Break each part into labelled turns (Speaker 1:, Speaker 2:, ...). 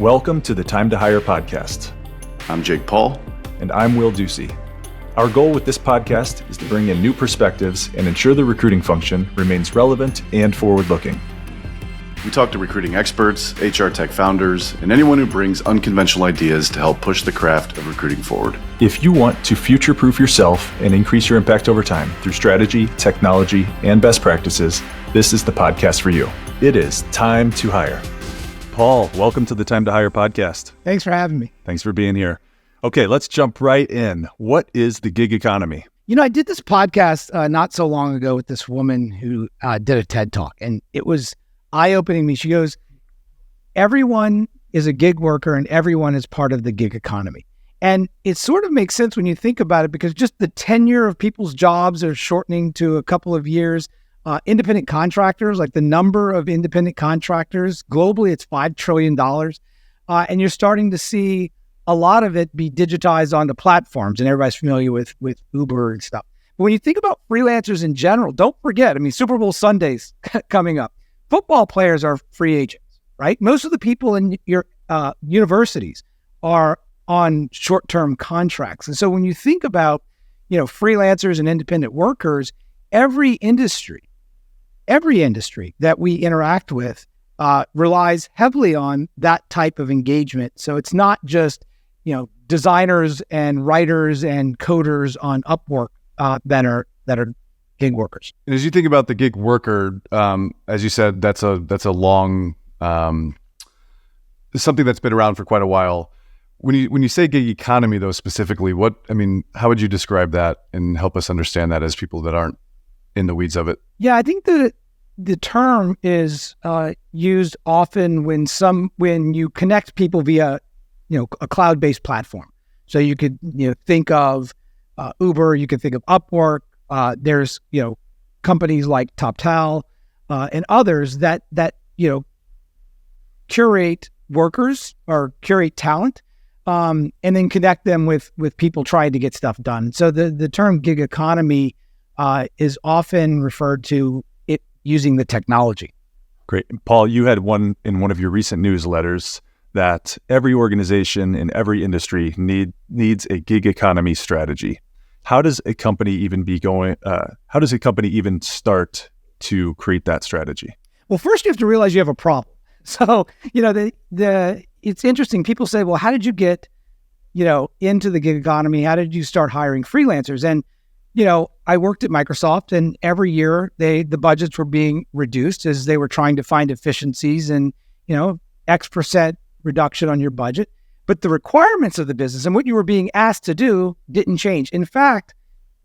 Speaker 1: Welcome to the Time to Hire podcast.
Speaker 2: I'm Jake Paul.
Speaker 1: And I'm Will Ducey. Our goal with this podcast is to bring in new perspectives and ensure the recruiting function remains relevant and forward-looking.
Speaker 2: We talk to recruiting experts, HR tech founders, and anyone who brings unconventional ideas to help push the craft of recruiting forward.
Speaker 1: If you want to future-proof yourself and increase your impact over time through strategy, technology, and best practices, this is the podcast for you. It is time to hire. Paul, welcome to the Time to Hire podcast.
Speaker 3: Thanks for having me.
Speaker 1: Thanks for being here. Okay, let's jump right in. What is the gig economy?
Speaker 3: You know, I did this podcast not so long ago with this woman who did a TED Talk, and it was eye-opening to me. She goes, everyone is a gig worker and everyone is part of the gig economy. And it sort of makes sense when you think about it, because just the tenure of people's jobs are shortening to a couple of years. Independent contractors, like the number of independent contractors globally, it's $5 trillion. And you're starting to see a lot of it be digitized onto platforms, and everybody's familiar with Uber and stuff. But when you think about freelancers in general, don't forget, Super Bowl Sunday's coming up. Football players are free agents, right? Most of the people in your universities are on short-term contracts. And so when you think about, freelancers and independent workers, every industry that we interact with relies heavily on that type of engagement. So it's not just, designers and writers and coders on Upwork that are gig workers.
Speaker 4: And as you think about the gig worker, as you said, that's a long something that's been around for quite a while. When you say gig economy, though, specifically, how would you describe that and help us understand that as people that aren't in the weeds of it?
Speaker 3: Yeah, I think that the term is used often when you connect people via, a cloud-based platform. So you could, think of Uber, you could think of Upwork. There's, companies like TopTal and others that curate workers or curate talent, and then connect them with people trying to get stuff done. So the term gig economy is often referred to it using the technology.
Speaker 1: Great. Paul, you had one in one of your recent newsletters that every organization in every industry needs a gig economy strategy. How does a company even start to create that strategy?
Speaker 3: Well, first you have to realize you have a problem. So, it's interesting. People say, well, how did you get, into the gig economy? How did you start hiring freelancers? And I worked at Microsoft, and every year the budgets were being reduced as they were trying to find efficiencies and, X% reduction on your budget. But the requirements of the business and what you were being asked to do didn't change. In fact,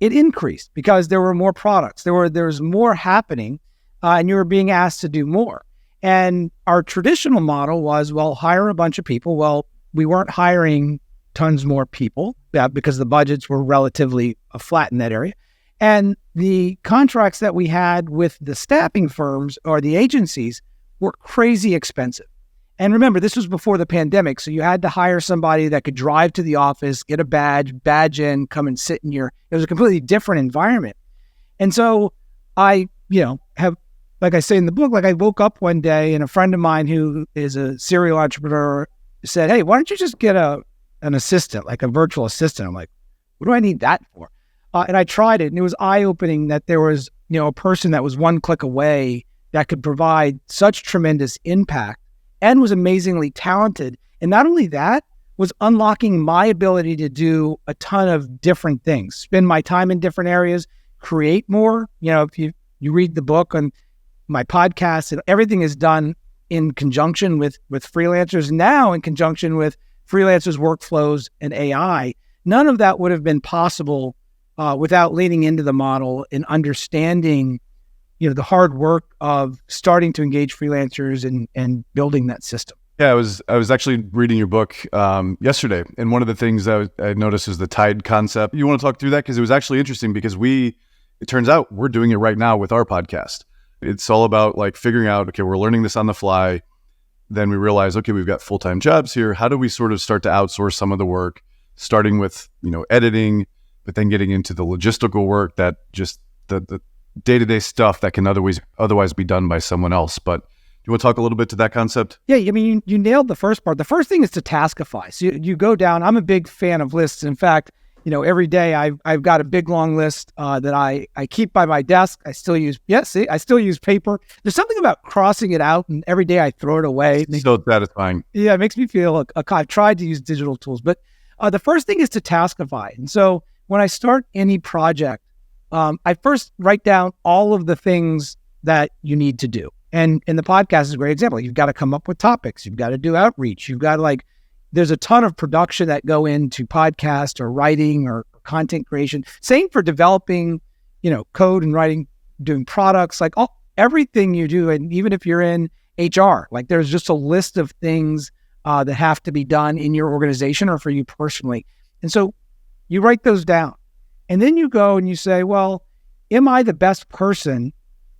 Speaker 3: it increased because there were more products. There was more happening, and you were being asked to do more. And our traditional model was, well, hire a bunch of people. Well, we weren't hiring tons more people because the budgets were relatively flat in that area. And the contracts that we had with the staffing firms or the agencies were crazy expensive. And remember, this was before the pandemic, so you had to hire somebody that could drive to the office, get a badge in, come and sit in it was a completely different environment. And so I, have, like I say in the book, I woke up one day and a friend of mine who is a serial entrepreneur said, hey, why don't you just get an assistant, like a virtual assistant? I'm like, what do I need that for? And I tried it, and it was eye-opening that there was, a person that was one click away that could provide such tremendous impact and was amazingly talented. And not only that, was unlocking my ability to do a ton of different things, spend my time in different areas, create more. If you read the book and my podcast, and everything is done in conjunction with freelancers, now in conjunction with freelancers, workflows, and AI. None of that would have been possible without leaning into the model and understanding, the hard work of starting to engage freelancers and building that system.
Speaker 4: Yeah, I was actually reading your book yesterday, and one of the things I noticed is the tide concept. You want to talk through that? Because it was actually interesting because it turns out we're doing it right now with our podcast. It's all about figuring out, okay, we're learning this on the fly. Then we realize, okay, we've got full-time jobs here. How do we sort of start to outsource some of the work, starting with, editing, but then getting into the logistical work that just the day-to-day stuff that can otherwise be done by someone else. But you want to talk a little bit to that concept?
Speaker 3: Yeah, I mean, you nailed the first part. The first thing is to taskify. So you go down. I'm a big fan of lists. In fact, every day I've got a big long list that I keep by my desk. I still use paper. There's something about crossing it out, and every day I throw it away.
Speaker 4: So satisfying.
Speaker 3: Yeah, it makes me feel I've tried to use digital tools, but the first thing is to taskify. And so when I start any project, I first write down all of the things that you need to do. And the podcast is a great example. You've got to come up with topics. You've got to do outreach. You've got to there's a ton of production that go into podcast or writing or content creation. Same for developing, code and writing, doing products, everything you do. And even if you're in HR, there's just a list of things that have to be done in your organization or for you personally. And so you write those down. And then you go and you say, well, am I the best person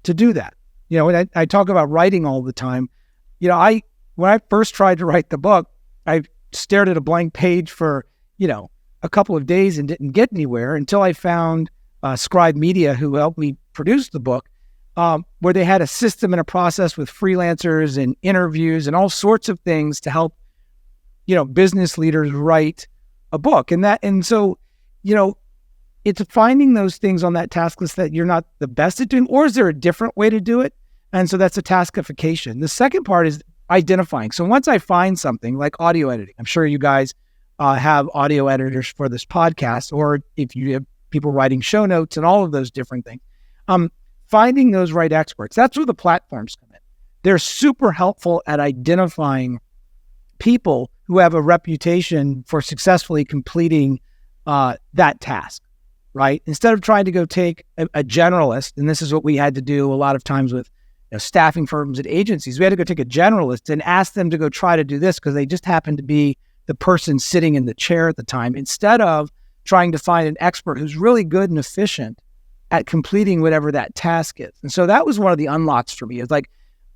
Speaker 3: to do that? And I talk about writing all the time. When I first tried to write the book, I stared at a blank page for, a couple of days and didn't get anywhere until I found Scribe Media, who helped me produce the book, where they had a system and a process with freelancers and interviews and all sorts of things to help, business leaders write a book. And so, it's finding those things on that task list that you're not the best at doing, or is there a different way to do it? And so that's a taskification. The second part is identifying. So once I find something like audio editing, I'm sure you guys have audio editors for this podcast, or if you have people writing show notes and all of those different things, finding those right experts. That's where the platforms come in. They're super helpful at identifying people who have a reputation for successfully completing that task, right? Instead of trying to go take a generalist, and this is what we had to do a lot of times with staffing firms and agencies, we had to go take a generalist and ask them to go try to do this because they just happened to be the person sitting in the chair at the time, instead of trying to find an expert who's really good and efficient at completing whatever that task is. And so that was one of the unlocks for me. It's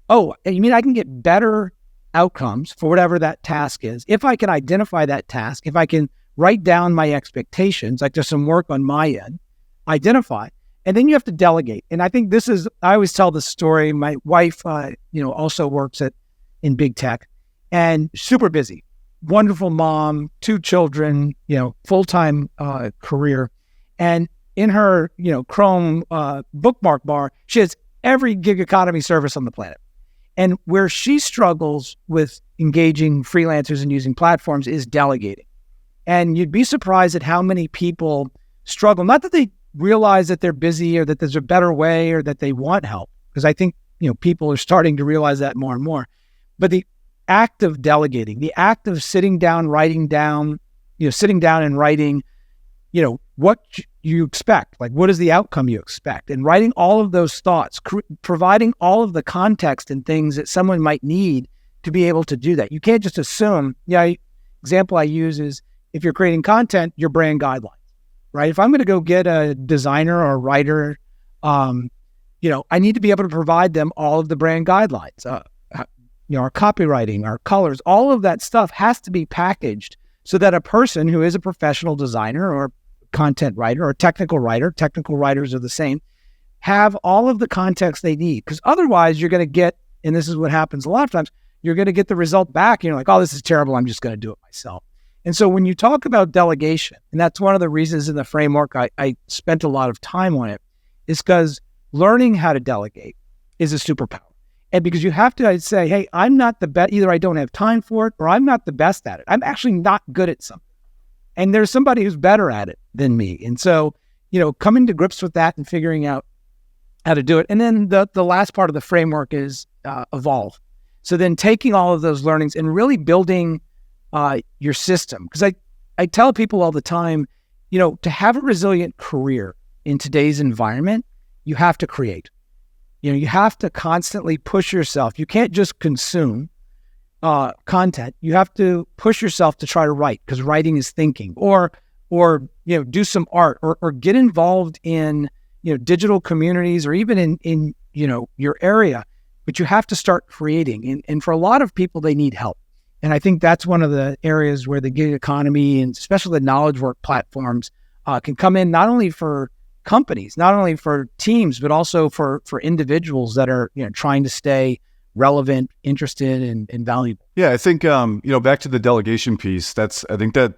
Speaker 3: oh, you mean I can get better outcomes for whatever that task is if I can identify that task, if I can write down my expectations, there's some work on my end, identify, and then you have to delegate. And I think I always tell this story. My wife, also works in big tech and super busy, wonderful mom, 2 children, full-time career. And in her, Chrome bookmark bar, she has every gig economy service on the planet. And where she struggles with engaging freelancers and using platforms is delegating. And you'd be surprised at how many people struggle, not that they realize that they're busy or that there's a better way or that they want help, because I think, people are starting to realize that more and more. But the act of delegating, the act of sitting down and writing, what you expect, what is the outcome you expect, and writing all of those thoughts, providing all of the context and things that someone might need to be able to do that. You can't just assume. Example I use is, if you're creating content, your brand guidelines, right? If I'm going to go get a designer or a writer, I need to be able to provide them all of the brand guidelines, our copywriting, our colors, all of that stuff has to be packaged so that a person who is a professional designer or content writer or technical writers are the same, have all of the context they need. Because otherwise you're going to get, and this is what happens a lot of times, you're going to get the result back and you're like, oh, this is terrible, I'm just going to do it myself. And so when you talk about delegation, and that's one of the reasons in the framework I spent a lot of time on it, is because learning how to delegate is a superpower. And because you have to say, hey, I'm not the best, either I don't have time for it or I'm not the best at it. I'm actually not good at something. And there's somebody who's better at it than me. And so, coming to grips with that and figuring out how to do it. And then the last part of the framework is evolve. So then taking all of those learnings and really building your system. Because I tell people all the time, to have a resilient career in today's environment, you have to create. You have to constantly push yourself. You can't just consume content. You have to push yourself to try to write, because writing is thinking, or do some art, or get involved in digital communities, or even in your area. But you have to start creating, and for a lot of people, they need help. And I think that's one of the areas where the gig economy and especially the knowledge work platforms can come in, not only for companies, not only for teams, but also for individuals that are trying to stay relevant, interested, and valuable.
Speaker 4: Yeah, I think back to the delegation piece. I think that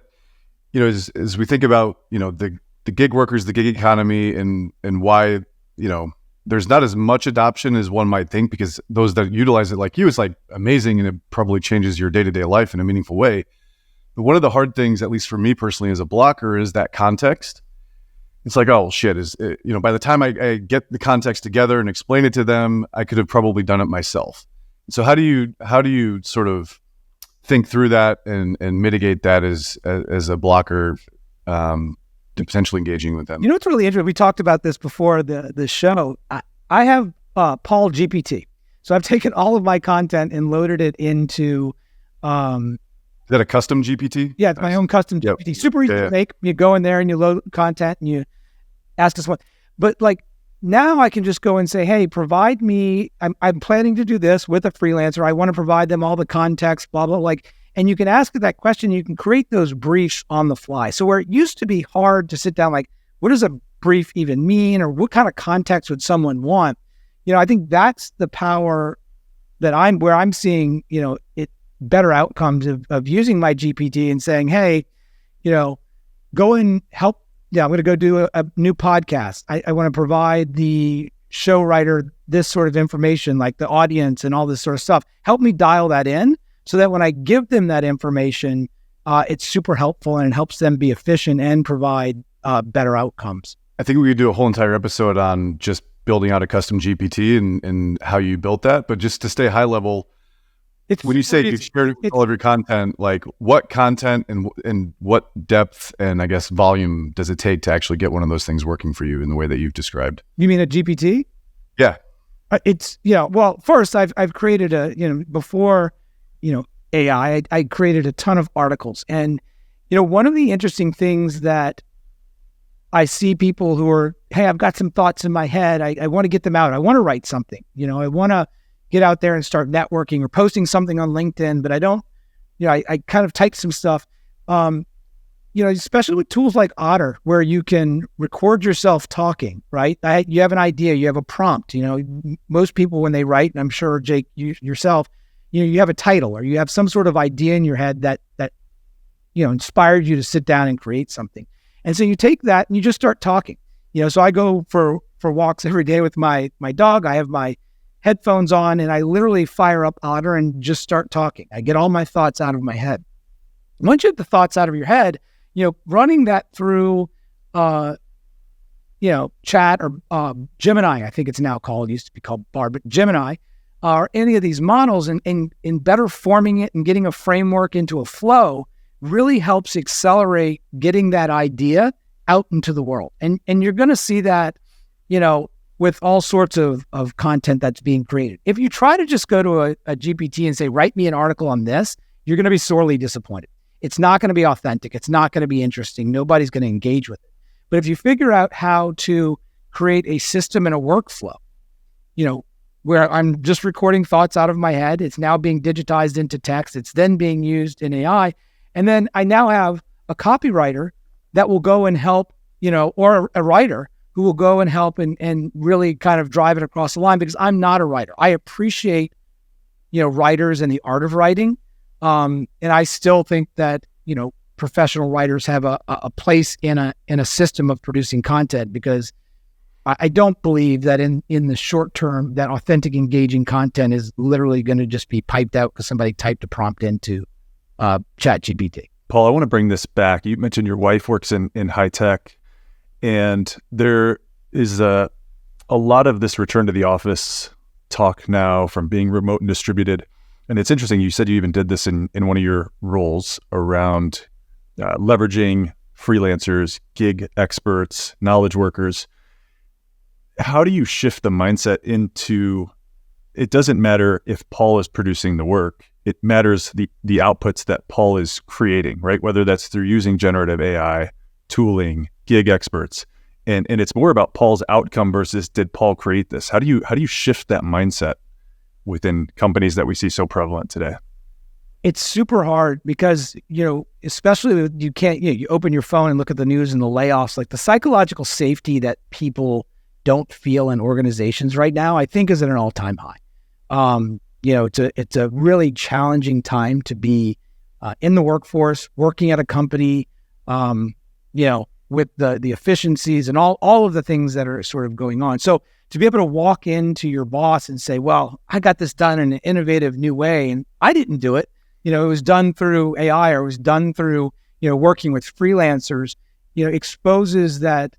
Speaker 4: as we think about the gig workers, the gig economy, and why there's not as much adoption as one might think, because those that utilize it like you, it's like amazing, and it probably changes your day-to-day life in a meaningful way. But one of the hard things, at least for me personally as a blocker, is that context. It's like, oh shit, by the time I get the context together and explain it to them, I could have probably done it myself. So how do you sort of think through that and mitigate that as a blocker to potentially engaging with them?
Speaker 3: What's really interesting, we talked about this before the show. I have Paul GPT. So I've taken all of my content and loaded it into...
Speaker 4: Is that a custom GPT?
Speaker 3: Yeah, it's my own custom GPT. Super easy to make. You go in there and you load content and you ask us what. But like now I can just go and say, hey, provide me, I'm planning to do this with a freelancer. I want to provide them all the context, blah, blah, and you can ask it that question. You can create those briefs on the fly. So where it used to be hard to sit down, like, what does a brief even mean? Or what kind of context would someone want? I think that's the power that I'm seeing, it better outcomes of using my GPT and saying, hey, go and help. Yeah, I'm going to go do a new podcast. I want to provide the show writer this sort of information, like the audience and all this sort of stuff. Help me dial that in so that when I give them that information, it's super helpful and it helps them be efficient and provide better outcomes.
Speaker 4: I think we could do a whole entire episode on just building out a custom GPT and how you built that. But just to stay high level, when you say you've shared all of your content, like what content and what depth and I guess volume does it take to actually get one of those things working for you in the way that you've described?
Speaker 3: You mean a GPT?
Speaker 4: Yeah.
Speaker 3: Well, first I've created before, AI, I created a ton of articles. And, one of the interesting things that I see people who are, hey, I've got some thoughts in my head. I want to get them out. I want to write something, I want to get out there and start networking or posting something on LinkedIn, but I don't, I kind of type some stuff, especially with tools like Otter, where you can record yourself talking, right? You have an idea, you have a prompt, most people when they write, and I'm sure Jake, you yourself, you have a title or you have some sort of idea in your head that inspired you to sit down and create something. And so you take that and you just start talking, so I go for walks every day with my dog. I have my headphones on and I literally fire up Otter and just start talking. I get all my thoughts out of my head. Once you have the thoughts out of your head, running that through, chat or Gemini, I think it's now called, it used to be called Bard, but Gemini, or any of these models and in better forming it and getting a framework into a flow really helps accelerate getting that idea out into the world. And you're going to see that, with all sorts of content that's being created. If you try to just go to a GPT and say, write me an article on this, you're going to be sorely disappointed. It's not going to be authentic. It's not going to be interesting. Nobody's going to engage with it. But if you figure out how to create a system and a workflow, where I'm just recording thoughts out of my head, it's now being digitized into text, it's then being used in AI, and then I now have a copywriter that will go and help, or a writer who will go and help and really kind of drive it across the line, because I'm not a writer. I appreciate, writers and the art of writing. And I still think that, professional writers have a place in a system of producing content, because I don't believe that in the short term, that authentic, engaging content is literally going to just be piped out because somebody typed a prompt into ChatGPT.
Speaker 1: Paul, I want to bring this back. You mentioned your wife works in high tech. And there is a lot of this return to the office talk now from being remote and distributed. And it's interesting, you said you even did this in one of your roles around leveraging freelancers, gig experts, knowledge workers. How do you shift the mindset into, it doesn't matter if Paul is producing the work, it matters the outputs that Paul is creating, right? Whether that's through using generative AI, tooling, gig experts, and it's more about Paul's outcome versus did Paul create this? How do you shift that mindset within companies that we see so prevalent today?
Speaker 3: It's super hard because, especially you can't, you open your phone and look at the news and the layoffs, like the psychological safety that people don't feel in organizations right now, I think is at an all-time high. It's a really challenging time to be in the workforce, working at a company, with the efficiencies and all of the things that are sort of going on. So to be able to walk into your boss and say, well, I got this done in an innovative new way, and I didn't do it. It was done through AI, or it was done through, working with freelancers, exposes that,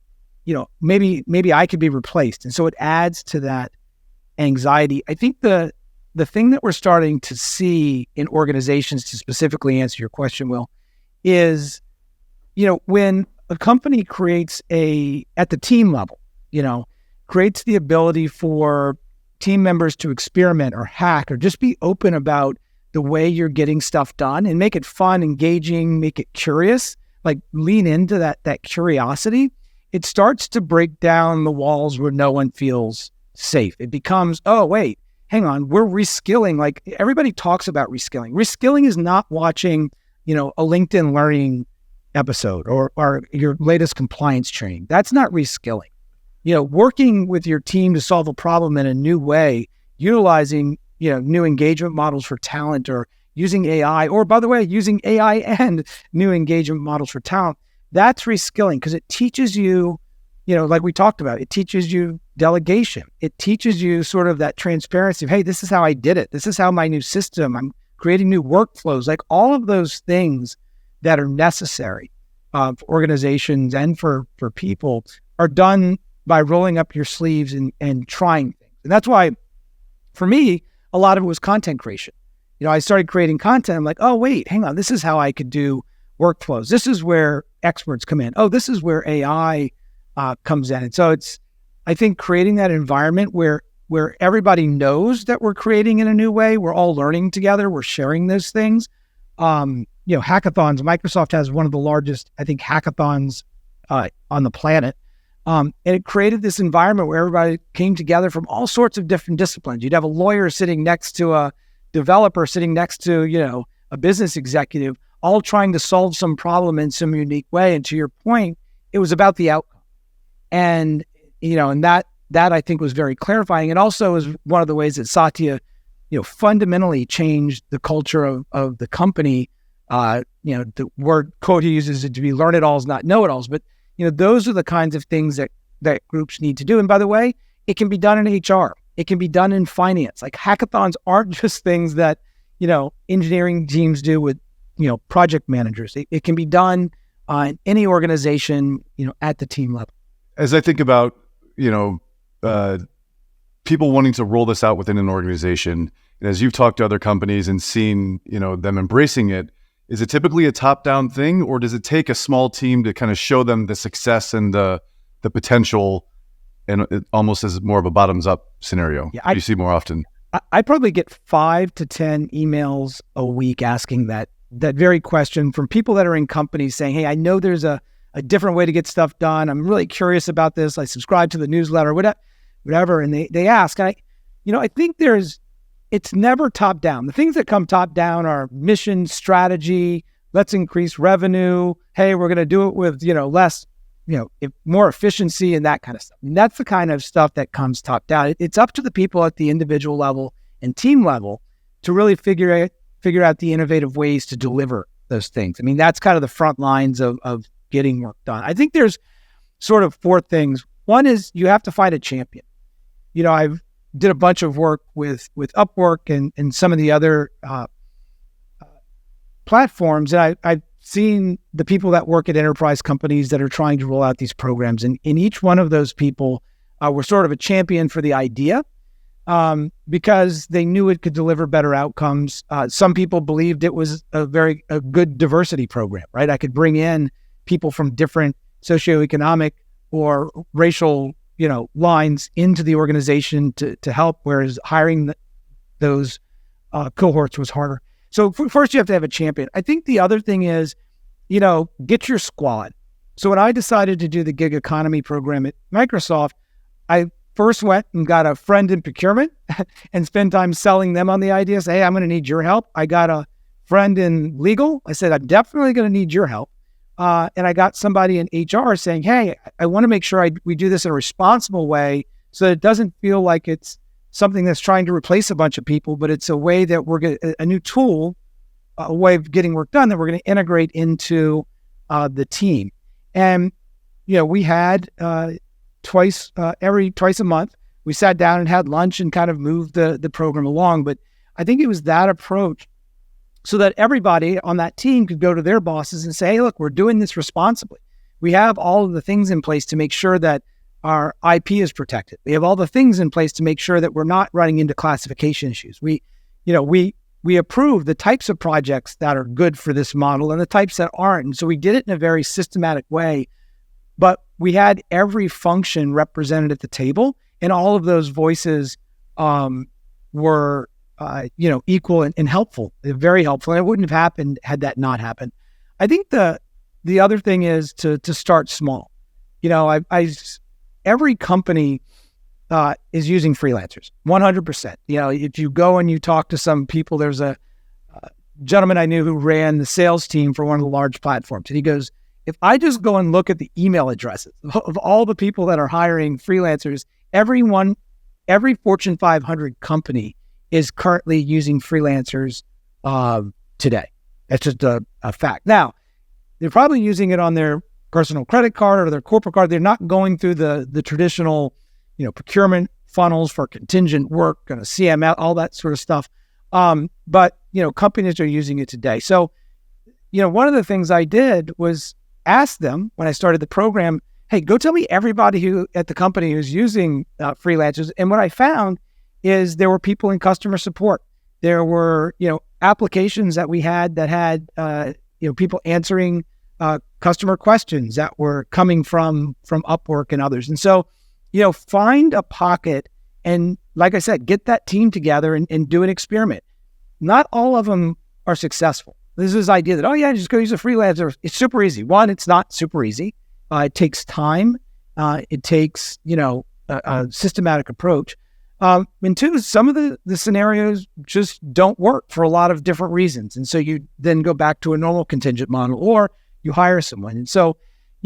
Speaker 3: maybe I could be replaced. And so it adds to that anxiety. I think the thing that we're starting to see in organizations, to specifically answer your question, Will, is, when a company creates at the team level, creates the ability for team members to experiment or hack or just be open about the way you're getting stuff done and make it fun, engaging, make it curious, like lean into that curiosity, it starts to break down the walls where no one feels safe. It becomes, oh, wait, hang on, we're reskilling. Like everybody talks about reskilling. Reskilling is not watching, a LinkedIn Learning episode or your latest compliance training. That's not reskilling. Working with your team to solve a problem in a new way, utilizing, new engagement models for talent, or using AI, or by the way, using AI and new engagement models for talent. That's reskilling, because it teaches you, like we talked about, it teaches you delegation. It teaches you sort of that transparency of, hey, this is how I did it. This is how my new system, I'm creating new workflows, like all of those things that are necessary for organizations and for people are done by rolling up your sleeves and trying things. And that's why, for me, a lot of it was content creation. I started creating content. I'm like, oh, wait, hang on. This is how I could do workflows. This is where experts come in. Oh, this is where AI comes in. And so I think creating that environment where everybody knows that we're creating in a new way, we're all learning together, we're sharing those things. Hackathons, Microsoft has one of the largest, I think, hackathons on the planet. And it created this environment where everybody came together from all sorts of different disciplines. You'd have a lawyer sitting next to a developer, sitting next to, a business executive, all trying to solve some problem in some unique way. And to your point, it was about the outcome. And, and that I think was very clarifying. It also is one of the ways that Satya, fundamentally changed the culture of the company. The word quote he uses is to be learn-it-alls, not know-it-alls. But, those are the kinds of things that groups need to do. And by the way, it can be done in HR. It can be done in finance. Like hackathons aren't just things that, engineering teams do with, project managers. It can be done in any organization, at the team level.
Speaker 4: As I think about, people wanting to roll this out within an organization, and as you've talked to other companies and seen, them embracing it, is it typically a top-down thing, or does it take a small team to kind of show them the success and the potential, and it almost as more of a bottoms-up scenario? Yeah, you see more often.
Speaker 3: I probably get 5 to 10 emails a week asking that very question from people that are in companies saying, hey, I know there's a different way to get stuff done. I'm really curious about this. I subscribe to the newsletter, whatever. And they ask, I think it's never top down. The things that come top down are mission, strategy, let's increase revenue. Hey, we're going to do it with, less, more efficiency and that kind of stuff. And that's the kind of stuff that comes top down. It's up to the people at the individual level and team level to really figure out the innovative ways to deliver those things. I mean, that's kind of the front lines of getting work done. I think there's sort of 4 things. One is you have to find a champion. I've did a bunch of work with Upwork and some of the other platforms. And I've seen the people that work at enterprise companies that are trying to roll out these programs. And in each one of those people were sort of a champion for the idea because they knew it could deliver better outcomes. Some people believed it was a good diversity program, right? I could bring in people from different socioeconomic or racial lines into the organization to help, whereas hiring those cohorts was harder. So first you have to have a champion. I think the other thing is, get your squad. So when I decided to do the gig economy program at Microsoft, I first went and got a friend in procurement and spent time selling them on the idea. Say, hey, I'm going to need your help. I got a friend in legal. I said, I'm definitely going to need your help. And I got somebody in HR saying, hey, I want to make sure we do this in a responsible way so that it doesn't feel like it's, something that's trying to replace a bunch of people, but it's a way that a new tool, a way of getting work done that we're going to integrate into the team. And, we had twice a month, we sat down and had lunch and kind of moved the program along. But I think it was that approach so that everybody on that team could go to their bosses and say, hey, look, we're doing this responsibly. We have all of the things in place to make sure that our IP is protected. We have all the things in place to make sure that we're not running into classification issues. We approve the types of projects that are good for this model and the types that aren't. And so we did it in a very systematic way, but we had every function represented at the table, and all of those voices were equal and helpful, very helpful. And it wouldn't have happened had that not happened. I think the other thing is to start small. Every company is using freelancers, 100%. If you go and you talk to some people, there's a gentleman I knew who ran the sales team for one of the large platforms. And he goes, if I just go and look at the email addresses of all the people that are hiring freelancers, every Fortune 500 company is currently using freelancers today. That's just a fact. Now, they're probably using it on their personal credit card or their corporate card. They're not going through the traditional, procurement funnels for contingent work and a CML, all that sort of stuff. But companies are using it today. So, one of the things I did was ask them when I started the program, hey, go tell me everybody who at the company who's using freelancers. And what I found is there were people in customer support. There were, applications that we had that had, people answering customer questions that were coming from Upwork and others. And so, find a pocket and, like I said, get that team together and do an experiment. Not all of them are successful. There's this idea that, just go use a freelancer. It's super easy. One, it's not super easy. It takes time. It takes, a systematic approach. And two, some of the scenarios just don't work for a lot of different reasons. And so you then go back to a normal contingent model or you hire someone. And so,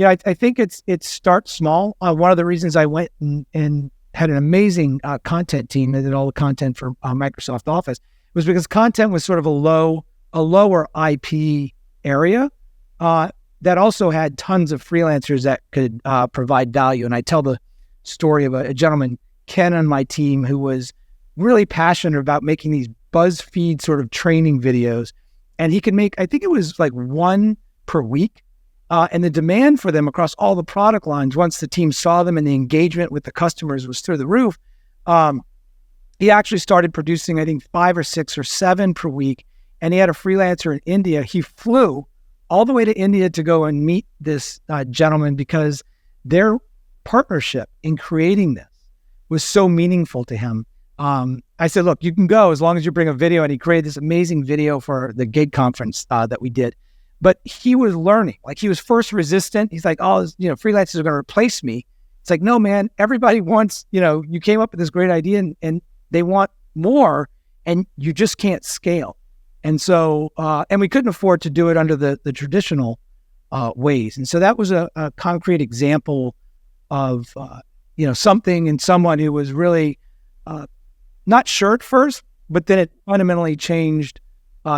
Speaker 3: I think it starts small. One of the reasons I went and had an amazing content team that did all the content for Microsoft Office was because content was sort of a lower IP area that also had tons of freelancers that could provide value. And I tell the story of a gentleman, Ken, on my team, who was really passionate about making these BuzzFeed sort of training videos. And he could make, I think it was like one per week. And the demand for them across all the product lines, once the team saw them and the engagement with the customers was through the roof, he actually started producing, I think, 5 or 6 or 7 per week. And he had a freelancer in India. He flew all the way to India to go and meet this gentleman because their partnership in creating this was so meaningful to him. I said, look, you can go as long as you bring a video. And he created this amazing video for the gig conference that we did. But he was learning, like he was first resistant. He's like, freelancers are going to replace me. It's like, no, man, everybody wants, you came up with this great idea and they want more and you just can't scale. And so, and we couldn't afford to do it under the traditional ways. And so that was a concrete example of, something and someone who was really not sure at first, but then it fundamentally changed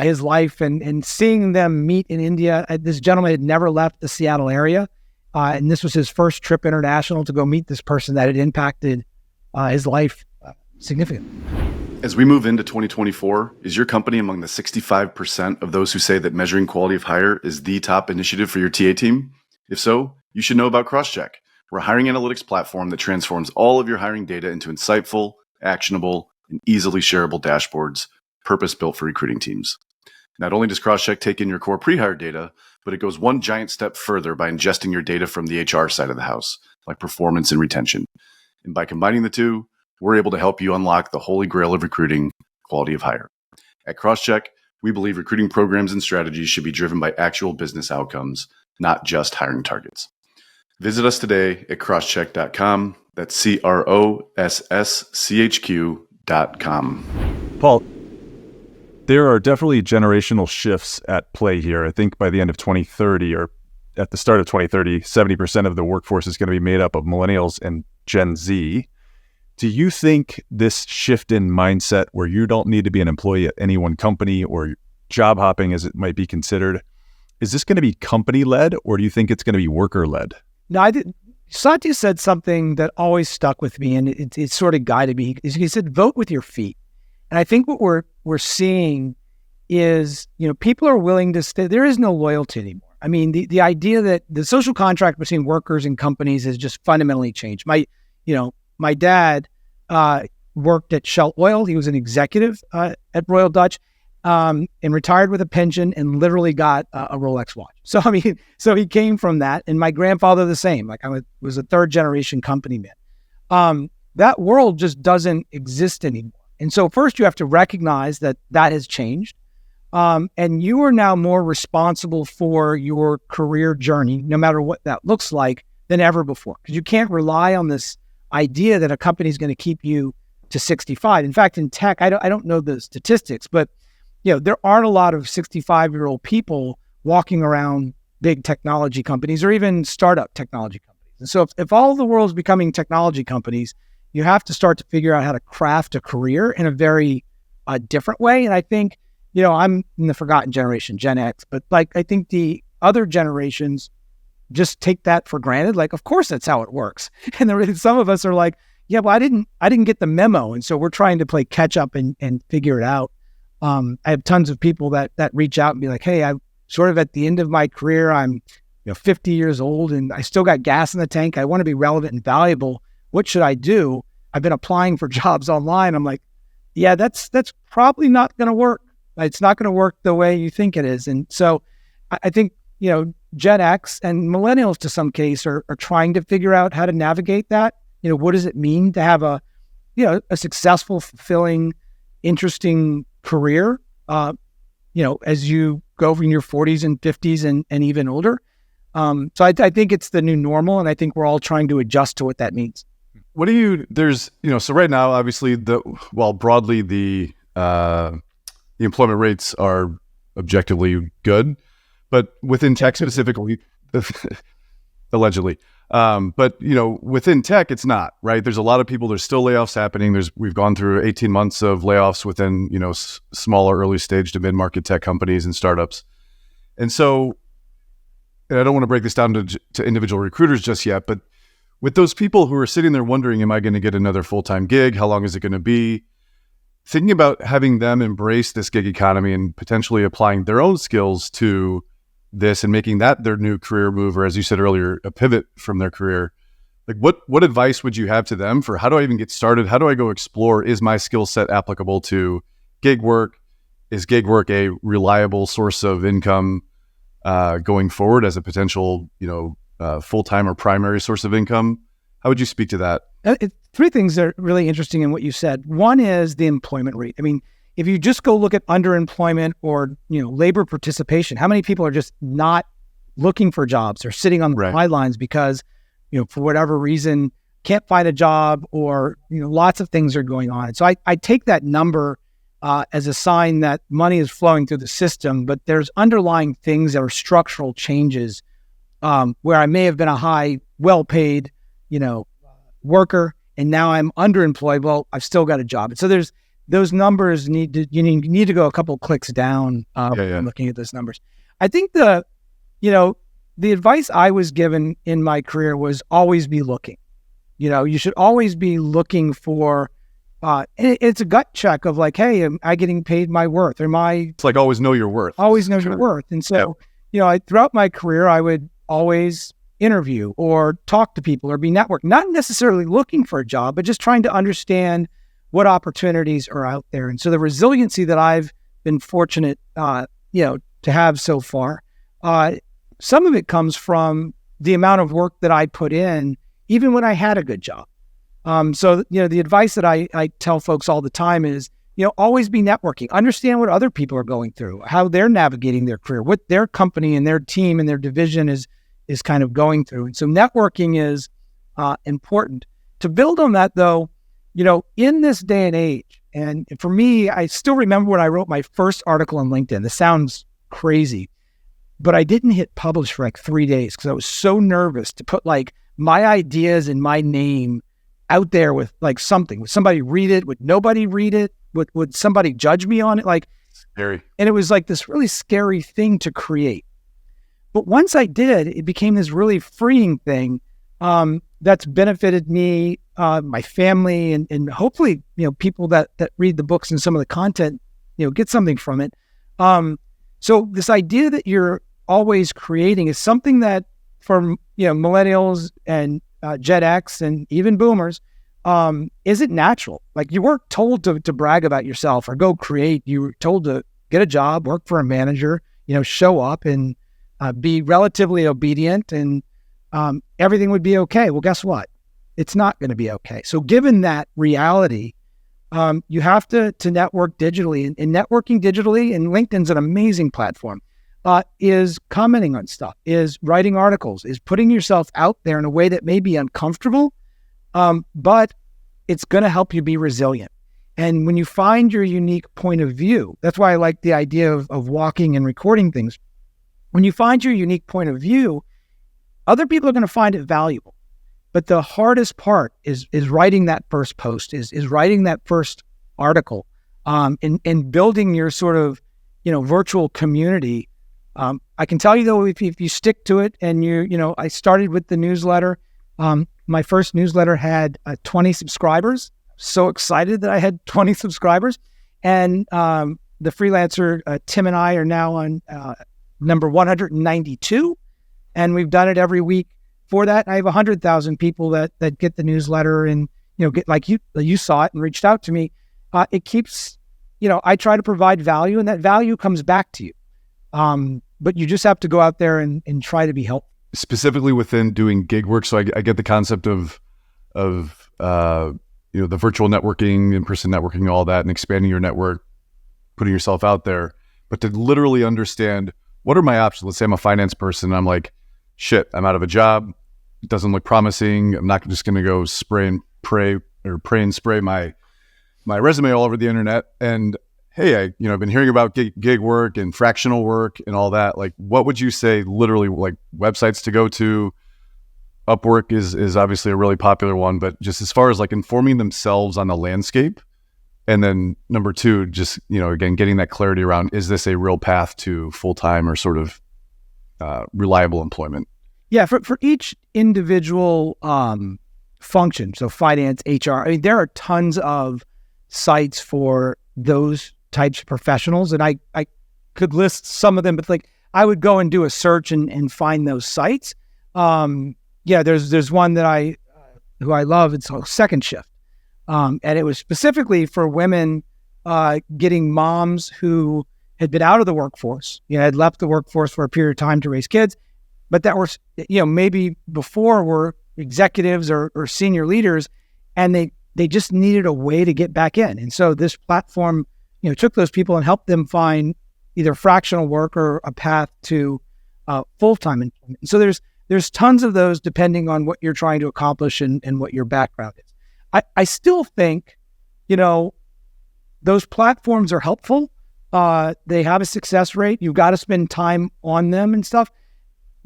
Speaker 3: his life and seeing them meet in India. This gentleman had never left the Seattle area. And this was his first trip international to go meet this person that had impacted his life significantly.
Speaker 2: As we move into 2024, is your company among the 65% of those who say that measuring quality of hire is the top initiative for your TA team? If so, you should know about CrossCheck. We're a hiring analytics platform that transforms all of your hiring data into insightful, actionable, and easily shareable dashboards, purpose-built for recruiting teams. Not only does CrossCheck take in your core pre-hire data, but it goes one giant step further by ingesting your data from the HR side of the house, like performance and retention. And by combining the two, we're able to help you unlock the holy grail of recruiting, quality of hire. At CrossCheck, we believe recruiting programs and strategies should be driven by actual business outcomes, not just hiring targets. Visit us today at crosscheck.com. That's CROSSCHQ.com.
Speaker 1: Paul, there are definitely generational shifts at play here. I think by the end of 2030 or at the start of 2030, 70% of the workforce is going to be made up of millennials and Gen Z. Do you think this shift in mindset where you don't need to be an employee at any one company, or job hopping as it might be considered, is this going to be company-led, or do you think it's going to be worker-led?
Speaker 3: No, Satya said something that always stuck with me, and it sort of guided me. He said, vote with your feet. And I think what we're seeing is, people are willing to stay. There is no loyalty anymore. I mean, the idea that the social contract between workers and companies has just fundamentally changed. My dad worked at Shell Oil. He was an executive at Royal Dutch, and retired with a pension and literally got a Rolex watch. So he came from that. And my grandfather the same. Like, was a third generation company man. That world just doesn't exist anymore. And so first you have to recognize that has changed. And you are now more responsible for your career journey, no matter what that looks like, than ever before. Because you can't rely on this idea that a company is going to keep you to 65. In fact, in tech, I don't know the statistics, but there aren't a lot of 65-year-old people walking around big technology companies or even startup technology companies. And so if all the world's becoming technology companies, you have to start to figure out how to craft a career in a very different way. And I think, I'm in the forgotten generation, Gen X, but I think the other generations just take that for granted. Like, of course, that's how it works. And some of us are like, yeah, well, I didn't get the memo. And so we're trying to play catch up and figure it out. I have tons of people that reach out and be like, hey, I'm sort of at the end of my career. I'm 50 years old and I still got gas in the tank. I want to be relevant and valuable. What should I do? I've been applying for jobs online. I'm like, yeah, that's probably not going to work. It's not going to work the way you think it is. And so I think, Gen X and millennials to some case are trying to figure out how to navigate that. What does it mean to have a successful, fulfilling, interesting career, as you go from your 40s and 50s and even older. So I think it's the new normal, and I think we're all trying to adjust to what that means.
Speaker 4: So right now, obviously, broadly the employment rates are objectively good, but within tech specifically, allegedly, but within tech, it's not, right? There's a lot of people, there's still layoffs happening. We've gone through 18 months of layoffs within, smaller early stage to mid-market tech companies and startups. And so, and I don't want to break this down to individual recruiters just yet, but with those people who are sitting there wondering, am I going to get another full-time gig? How long is it going to be? Thinking about having them embrace this gig economy and potentially applying their own skills to this and making that their new career move, or as you said earlier, a pivot from their career. Like, what advice would you have to them for how do I even get started? How do I go explore? Is my skill set applicable to gig work? Is gig work a reliable source of income going forward as a potential, full-time or primary source of income? How would you speak to that?
Speaker 3: Three things that are really interesting in what you said. One is the employment rate. I mean, if you just go look at underemployment or, labor participation, how many people are just not looking for jobs or sitting on the sidelines because, for whatever reason, can't find a job or, lots of things are going on. And so I take that number as a sign that money is flowing through the system, but there's underlying things that are structural changes where I may have been a high, well-paid, worker, and now I'm underemployed. Well, I've still got a job. And so there's those numbers you need to go a couple clicks down looking at those numbers. I think the advice I was given in my career was always be looking. You should always be looking for, it's a gut check of like, hey, am I getting paid my worth? It's
Speaker 4: like always know your worth.
Speaker 3: Always know your worth. And so, throughout my career, I would always interview or talk to people or be networked, not necessarily looking for a job, but just trying to understand what opportunities are out there. And so the resiliency that I've been fortunate, to have so far, some of it comes from the amount of work that I put in, even when I had a good job. So the advice that I tell folks all the time is, always be networking, understand what other people are going through, how they're navigating their career, what their company and their team and their division is kind of going through. And so networking is important. To build on that though, in this day and age, and for me, I still remember when I wrote my first article on LinkedIn. This sounds crazy, but I didn't hit publish for like 3 days because I was so nervous to put like my ideas and my name out there with like something. Would somebody read it? Would nobody read it? Would somebody judge me on it? Like,
Speaker 4: Scary.
Speaker 3: And it was like this really scary thing to create. But once I did, it became this really freeing thing that's benefited me, my family, and hopefully, people that read the books and some of the content, get something from it. So this idea that you're always creating is something that for millennials and Gen X and even boomers isn't natural. Like, you weren't told to brag about yourself or go create. You were told to get a job, work for a manager, show up and be relatively obedient, and everything would be okay. Well, guess what? It's not going to be okay. So given that reality, you have to network digitally, and networking digitally, and LinkedIn's an amazing platform, is commenting on stuff, is writing articles, is putting yourself out there in a way that may be uncomfortable, but it's going to help you be resilient. And when you find your unique point of view, that's why I like the idea of walking and recording things. When you find your unique point of view, other people are going to find it valuable. But the hardest part is writing that first post, is writing that first article, and building your sort of, virtual community. I can tell you though, if you stick to it, and I started with the newsletter. My first newsletter had 20 subscribers. So excited that I had 20 subscribers. And the freelancer, Tim and I, are now on number 192. And we've done it every week. For that, I have 100,000 people that get the newsletter and, get, like you saw it and reached out to me. It keeps, I try to provide value, and that value comes back to you. But you just have to go out there and try to be helpful.
Speaker 4: Specifically within doing gig work. So I get the concept of the virtual networking, in-person networking, all that, and expanding your network, putting yourself out there. But to literally understand, what are my options? Let's say I'm a finance person. And I'm like, shit, I'm out of a job. It doesn't look promising. I'm not just going to go pray and spray my resume all over the internet. And hey, I've been hearing about gig work and fractional work and all that. Like, what would you say, literally, like, websites to go to? Upwork is obviously a really popular one, but just as far as like informing themselves on the landscape. And then number two, just, again, getting that clarity around, is this a real path to full-time or sort of reliable employment?
Speaker 3: Yeah, for each individual function, so finance, HR, there are tons of sites for those types of professionals, and I could list some of them, but like, I would go and do a search and find those sites. There's one that who I love. It's called Second Shift, and it was specifically for women getting moms who had been out of the workforce, had left the workforce for a period of time to raise kids, but that were, maybe before were executives or senior leaders, and they just needed a way to get back in. And so this platform, took those people and helped them find either fractional work or a path to full-time employment. And so there's tons of those depending on what you're trying to accomplish and what your background is. I still think, those platforms are helpful. They have a success rate. You've got to spend time on them and stuff.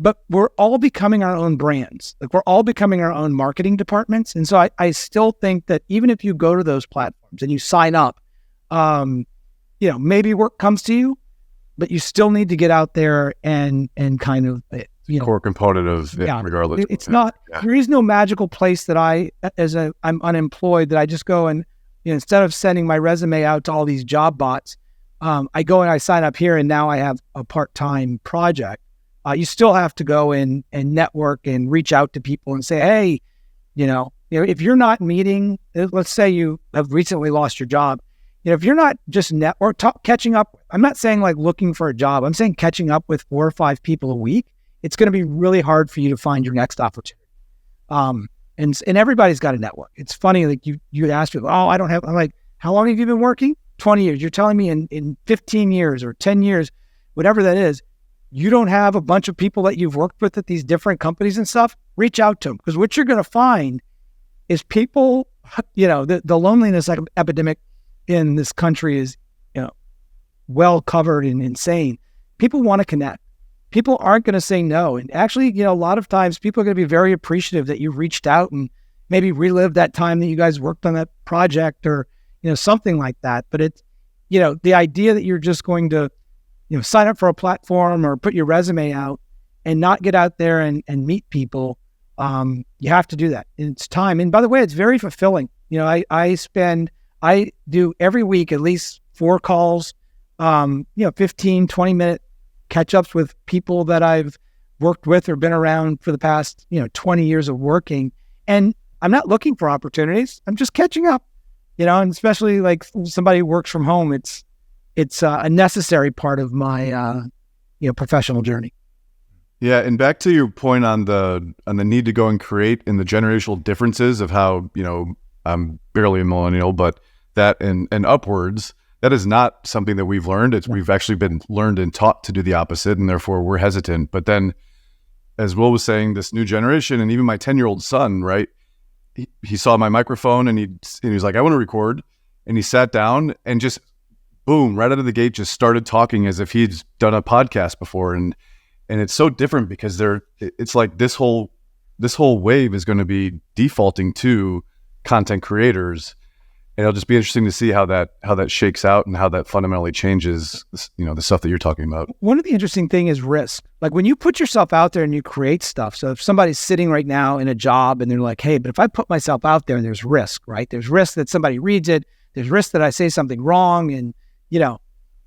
Speaker 3: But we're all becoming our own brands. Like, we're all becoming our own marketing departments. And so I still think that even if you go to those platforms and you sign up, maybe work comes to you, but you still need to get out there and kind of,
Speaker 4: core component of it, regardless.
Speaker 3: It's not, there is no magical place that I'm unemployed, that I just go and, instead of sending my resume out to all these job bots, I go and I sign up here and now I have a part-time project. You still have to go and network and reach out to people and say, hey, if you're not meeting, let's say you have recently lost your job, if you're not just catching up, I'm not saying like looking for a job, I'm saying catching up with 4 or 5 people a week, it's going to be really hard for you to find your next opportunity. And everybody's got a network. It's funny, like you ask people, oh, I don't have, I'm like, how long have you been working? 20 years. You're telling me in 15 years or 10 years, whatever that is, you don't have a bunch of people that you've worked with at these different companies and stuff? Reach out to them, because what you're going to find is people, the loneliness epidemic in this country is, well covered and insane. People want to connect. People aren't going to say no. And actually, a lot of times people are going to be very appreciative that you reached out and maybe relive that time that you guys worked on that project or, something like that. But it's, the idea that you're just going to, sign up for a platform or put your resume out and not get out there and meet people, you have to do that. It's time. And by the way, it's very fulfilling. I do every week at least 4 calls, 15, 20-minute catch-ups with people that I've worked with or been around for the past, 20 years of working. And I'm not looking for opportunities. I'm just catching up, and especially like somebody who works from home, it's a necessary part of my, professional journey.
Speaker 4: Yeah. And back to your point on the need to go and create and the generational differences of how, I'm barely a millennial, but that and upwards, that is not something that we've learned. We've actually been learned and taught to do the opposite, and therefore we're hesitant. But then, as Will was saying, this new generation, and even my 10-year-old son, right? He saw my microphone and he was like, I want to record. And he sat down and just boom, right out of the gate, just started talking as if he'd done a podcast before. And it's so different because it's like this whole wave is going to be defaulting to content creators. And it'll just be interesting to see how that shakes out and how that fundamentally changes, the stuff that you're talking about.
Speaker 3: One of the interesting thing is risk. Like when you put yourself out there and you create stuff. So if somebody's sitting right now in a job and they're like, hey, but if I put myself out there, and there's risk, right? There's risk that somebody reads it. There's risk that I say something wrong. And,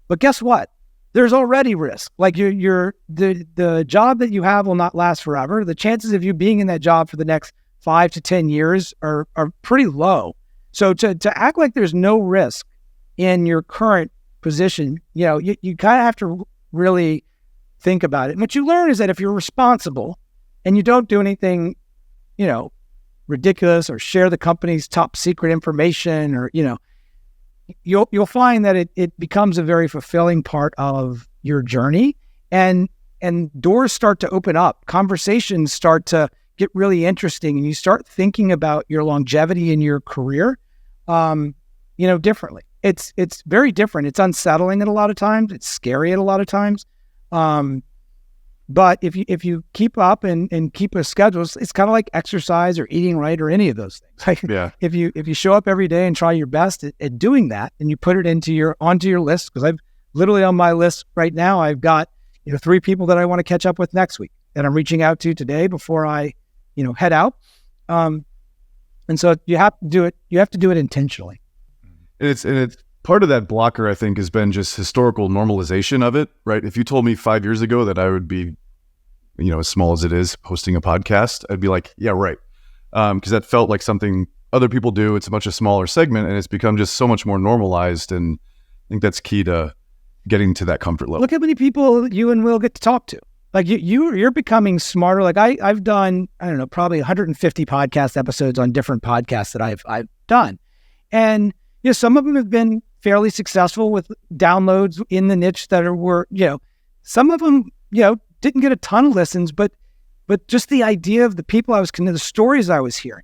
Speaker 3: but guess what? There's already risk. Like the job that you have will not last forever. The chances of you being in that job for the next 5 to 10 years are pretty low. So to act like there's no risk in your current position, you kind of have to really think about it. And what you learn is that if you're responsible and you don't do anything, ridiculous or share the company's top secret information or, you'll find that it becomes a very fulfilling part of your journey and doors start to open up. Conversations start to get really interesting and you start thinking about your longevity in your career, differently. It's very different. It's unsettling at a lot of times. It's scary at a lot of times. But if you keep up and keep a schedule, it's kind of like exercise or eating right or any of those things. Like if you show up every day and try your best at doing that and you put it onto your list, because I've literally on my list right now, I've got, 3 people that I want to catch up with next week that I'm reaching out to today before I, head out. And so you have to do it. You have to do it intentionally.
Speaker 4: And it's part of that blocker, I think, has been just historical normalization of it, right? If you told me 5 years ago that I would be, as small as it is, hosting a podcast, I'd be like, yeah, right. Because that felt like something other people do. It's a much smaller segment and it's become just so much more normalized. And I think that's key to getting to that comfort level.
Speaker 3: Look how many people you and Will get to talk to. Like you're becoming smarter. Like I've done, I don't know, probably 150 podcast episodes on different podcasts that I've done. And, some of them have been fairly successful with downloads in the niche that were, some of them, didn't get a ton of listens, but just the idea of the people the stories I was hearing.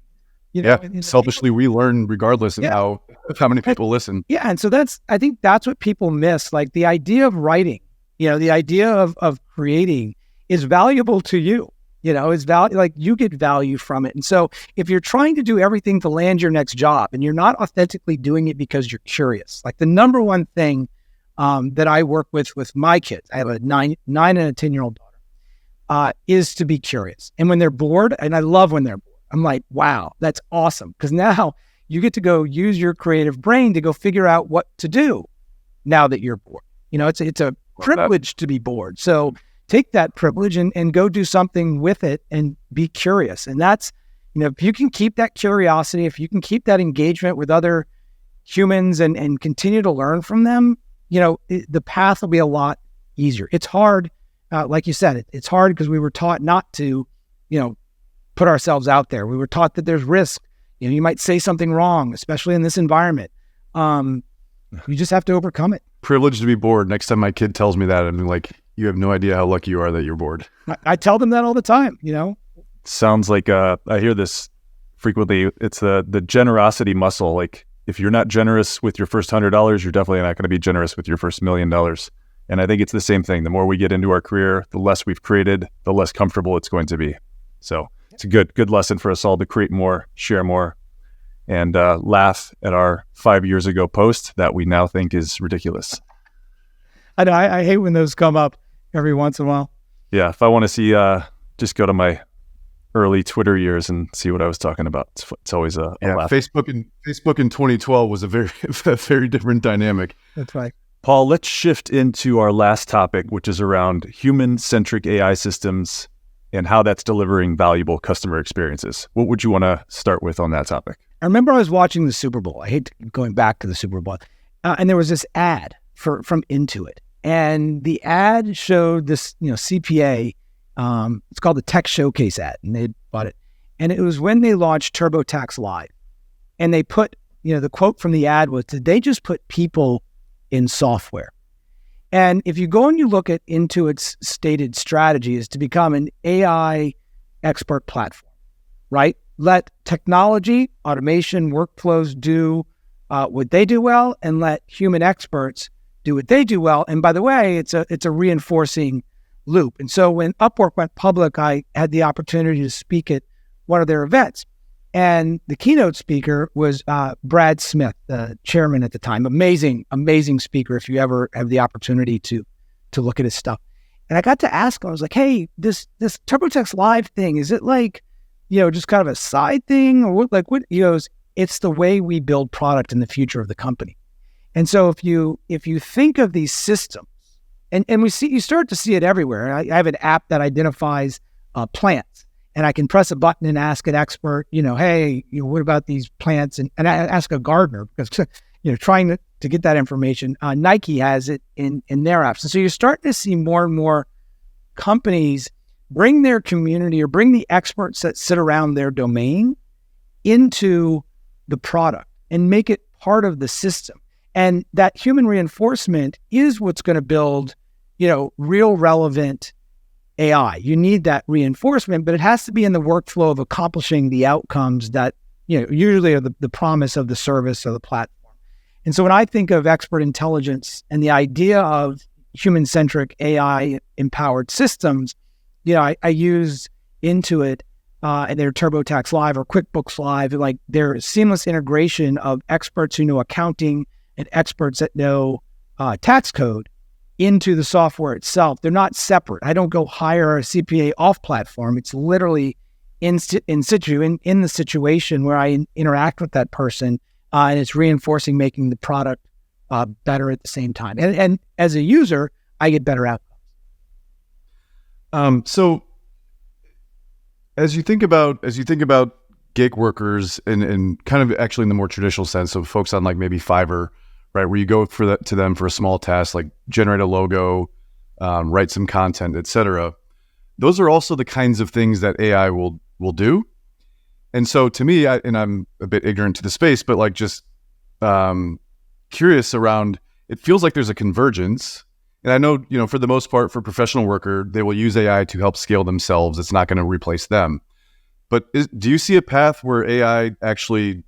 Speaker 4: Selfishly, we learn regardless of how many people listen.
Speaker 3: Yeah. And so I think that's what people miss. Like the idea of writing, the idea of creating is valuable to you, like you get value from it. And so if you're trying to do everything to land your next job and you're not authentically doing it because you're curious, like the number one thing that I work with my kids, I have a 9 and a 10-year-old daughter, is to be curious. And when they're bored, and I love when they're bored, I'm like, wow, that's awesome. Because now you get to go use your creative brain to go figure out what to do now that you're bored. It's a privilege to be bored. So take that privilege and go do something with it and be curious. And that's, if you can keep that curiosity, if you can keep that engagement with other humans and continue to learn from them, the path will be a lot easier. It's hard. Like you said, it's hard because we were taught not to, put ourselves out there. We were taught that there's risk. You might say something wrong, especially in this environment. You just have to overcome it.
Speaker 4: Privileged to be bored. Next time my kid tells me that, I'm like, you have no idea how lucky you are that you're bored.
Speaker 3: I tell them that all the time,
Speaker 1: Sounds like I hear this frequently. It's the generosity muscle. Like if you're not generous with your first $100, you're definitely not going to be generous with your first $1 million. And I think it's the same thing. The more we get into our career, the less we've created, the less comfortable it's going to be. So It's a good lesson for us all to create more, share more, and laugh at our 5 years ago post that we now think is ridiculous.
Speaker 3: I know, I hate when those come up every once in a while.
Speaker 1: Yeah, if I want to see, just go to my early Twitter years and see what I was talking about. It's always a laugh.
Speaker 4: Facebook in 2012 was a very different dynamic.
Speaker 3: That's right.
Speaker 1: Paul, let's shift into our last topic, which is around human-centric AI systems and how that's delivering valuable customer experiences. What would you want to start with on that topic?
Speaker 3: I remember I was watching the Super Bowl. I hate going back to the Super Bowl. And there was this ad from Intuit. And the ad showed this, CPA. It's called the Tech Showcase ad, and they bought it. And it was when they launched TurboTax Live. And they put, the quote from the ad was, did they just put people in software? And if you go and you look at Intuit's stated strategy is to become an AI expert platform, right? Let technology, automation, workflows do what they do well, and let human experts do what they do well. And by the way, it's a reinforcing loop. And so when Upwork went public, I had the opportunity to speak at one of their events. And the keynote speaker was Brad Smith, the chairman at the time. Amazing speaker if you ever have the opportunity to look at his stuff. And I got to ask him, I was like, hey, this TurboTax Live thing, is it like, just kind of a side thing? Or what? He goes, it's the way we build product in the future of the company. And so if you think of these systems, and you start to see it everywhere. I have an app that identifies plants. And I can press a button and ask an expert, hey, what about these plants? And I ask a gardener because, trying to get that information. Nike has it in their apps. And so you're starting to see more and more companies bring their community or bring the experts that sit around their domain into the product and make it part of the system. And that human reinforcement is what's going to build, real relevant AI. You need that reinforcement, but it has to be in the workflow of accomplishing the outcomes that, usually are the promise of the service or the platform. And so when I think of expert intelligence and the idea of human-centric AI-empowered systems, I use Intuit and their TurboTax Live or QuickBooks Live, like their seamless integration of experts who know accounting and experts that know tax code into the software itself. They're not separate. I don't go hire a CPA off platform. It's literally in situ, in the situation where I interact with that person, and it's reinforcing making the product better at the same time. And as a user, I get better outcomes.
Speaker 4: So as you think about gig workers and kind of actually in the more traditional sense of folks on like maybe Fiverr, right, where you go to them for a small task like generate a logo, write some content, etc. Those are also the kinds of things that AI will do. And so to me, I'm a bit ignorant to the space, but like just curious around, it feels like there's a convergence. And I know, for the most part, for professional worker, they will use AI to help scale themselves. It's not going to replace them. But do you see a path where AI actually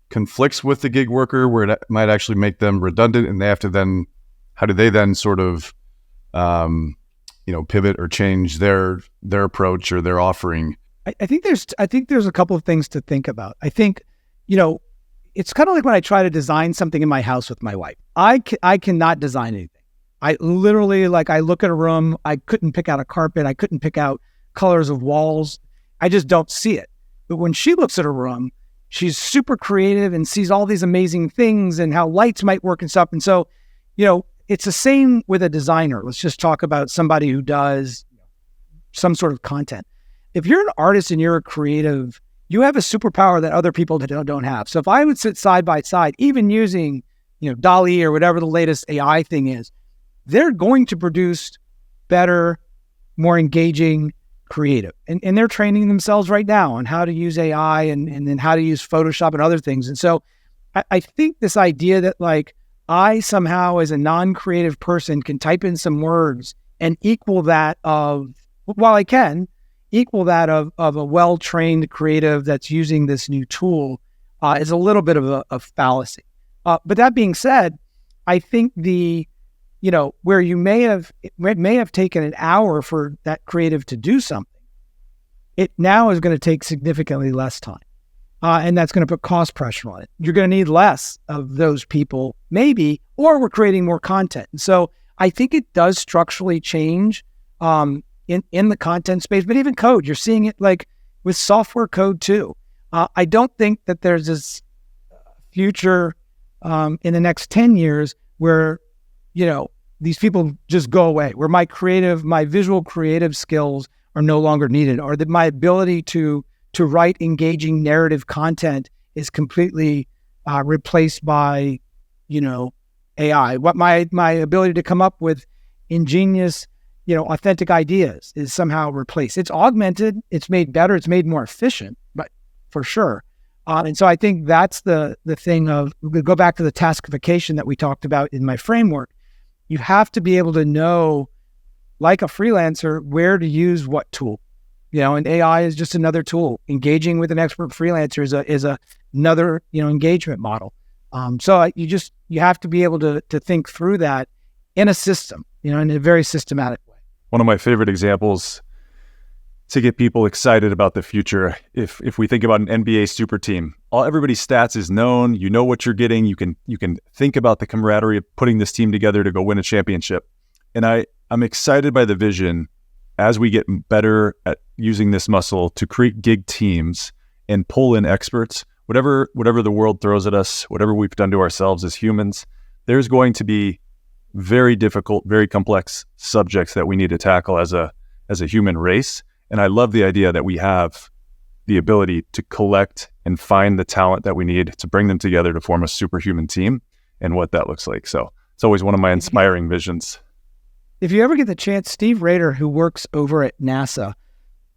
Speaker 4: conflicts with the gig worker, where it might actually make them redundant, and they have to then, how do they then sort of, pivot or change their approach or their offering?
Speaker 3: I think there's a couple of things to think about. I think, it's kind of like when I try to design something in my house with my wife. I cannot design anything. I literally, I look at a room, I couldn't pick out a carpet, I couldn't pick out colors of walls. I just don't see it. But when she looks at a room, she's super creative and sees all these amazing things and how lights might work and stuff. And so, it's the same with a designer. Let's just talk about somebody who does some sort of content. If you're an artist and you're a creative, you have a superpower that other people don't have. So if I would sit side by side, even using, DALL-E or whatever the latest AI thing is, they're going to produce better, more engaging, creative. And they're training themselves right now on how to use AI and then how to use Photoshop and other things. And so I think this idea that I somehow as a non-creative person can type in some words and equal that of a well-trained creative that's using this new tool is a little bit of a fallacy. But that being said, I think where it may have taken an hour for that creative to do something, it now is going to take significantly less time. And that's going to put cost pressure on it. You're going to need less of those people, maybe, or we're creating more content. And so I think it does structurally change in the content space, but even code, you're seeing it like with software code too. I don't think that there's this future in the next 10 years where, these people just go away, where my visual creative skills are no longer needed, or that my ability to write engaging narrative content is completely replaced by, AI. What my ability to come up with ingenious, authentic ideas is somehow replaced. It's augmented, it's made better, it's made more efficient, but for sure. And so I think that's the thing of, go back to the taskification that we talked about in my framework. You have to be able to know, like a freelancer, where to use what tool. And AI is just another tool. Engaging with an expert freelancer is another, engagement model. So you have to be able to think through that in a system, in a very systematic way.
Speaker 1: One of my favorite examples to get people excited about the future, if we think about an NBA super team, everybody's stats is known. You know what you're getting. You can think about the camaraderie of putting this team together to go win a championship. And I'm excited by the vision as we get better at using this muscle to create gig teams and pull in experts. Whatever the world throws at us, whatever we've done to ourselves as humans, there's going to be very difficult, very complex subjects that we need to tackle as a human race. And I love the idea that we have the ability to collect and find the talent that we need to bring them together to form a superhuman team, and what that looks like. So it's always one of my inspiring visions.
Speaker 3: If you ever get the chance, Steve Rader, who works over at NASA,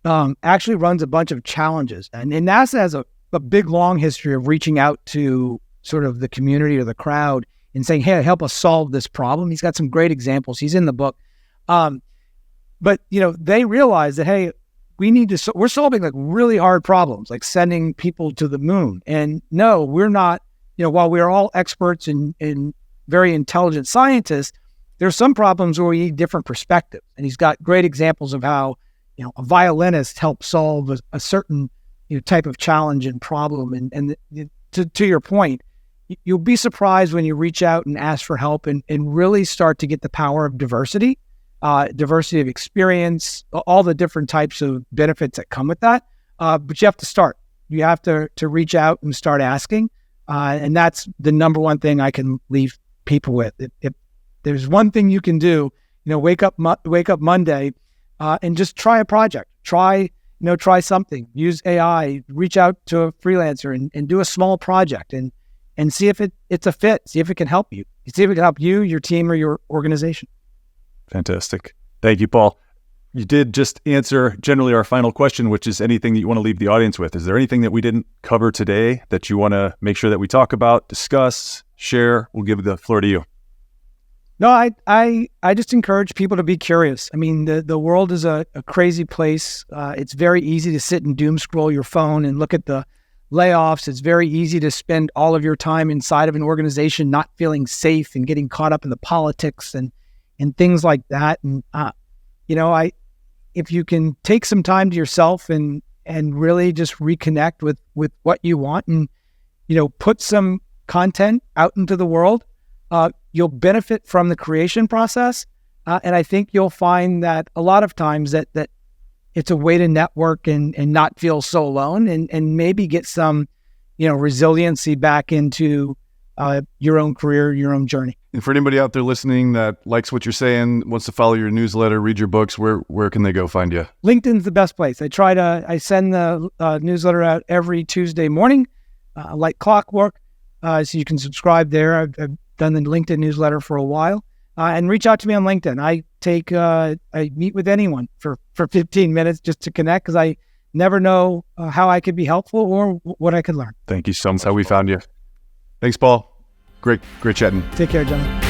Speaker 3: actually runs a bunch of challenges. And NASA has a big, long history of reaching out to sort of the community or the crowd and saying, hey, help us solve this problem. He's got some great examples. He's in the book. But, they realize that, hey, we're solving like really hard problems, like sending people to the moon. And no, we're not, while we're all experts and very intelligent scientists, there's some problems where we need different perspectives. And he's got great examples of how, a violinist helped solve a certain type of challenge and problem. And to your point, you'll be surprised when you reach out and ask for help and really start to get the power of diversity of experience, all the different types of benefits that come with that. But you have to start. You have to reach out and start asking. And that's the number one thing I can leave people with. If there's one thing you can do, wake up Monday and just try a project. Try something. Use AI. Reach out to a freelancer and do a small project and see if it's a fit. See if it can help you. See if it can help you, your team, or your organization.
Speaker 1: Fantastic. Thank you, Paul. You did just answer generally our final question, which is anything that you want to leave the audience with. Is there anything that we didn't cover today that you want to make sure that we talk about, discuss, share? We'll give the floor to you.
Speaker 3: No, I just encourage people to be curious. I mean, the world is a crazy place. It's very easy to sit and doom scroll your phone and look at the layoffs. It's very easy to spend all of your time inside of an organization not feeling safe and getting caught up in the politics and things like that. And, if you can take some time to yourself and really just reconnect with what you want and, put some content out into the world, you'll benefit from the creation process. And I think you'll find that a lot of times that it's a way to network and not feel so alone and maybe get some, resiliency back into your own career, your own journey.
Speaker 4: And for anybody out there listening that likes what you're saying, wants to follow your newsletter, read your books, where can they go find you?
Speaker 3: LinkedIn's the best place. I send the newsletter out every Tuesday morning, like clockwork. So you can subscribe there. I've done the LinkedIn newsletter for a while. And reach out to me on LinkedIn. I meet with anyone for 15 minutes just to connect, because I never know how I could be helpful or what I could learn.
Speaker 1: Thank you so much.
Speaker 4: That's how we found you. Thanks, Paul. Great chatting.
Speaker 3: Take care, gentlemen.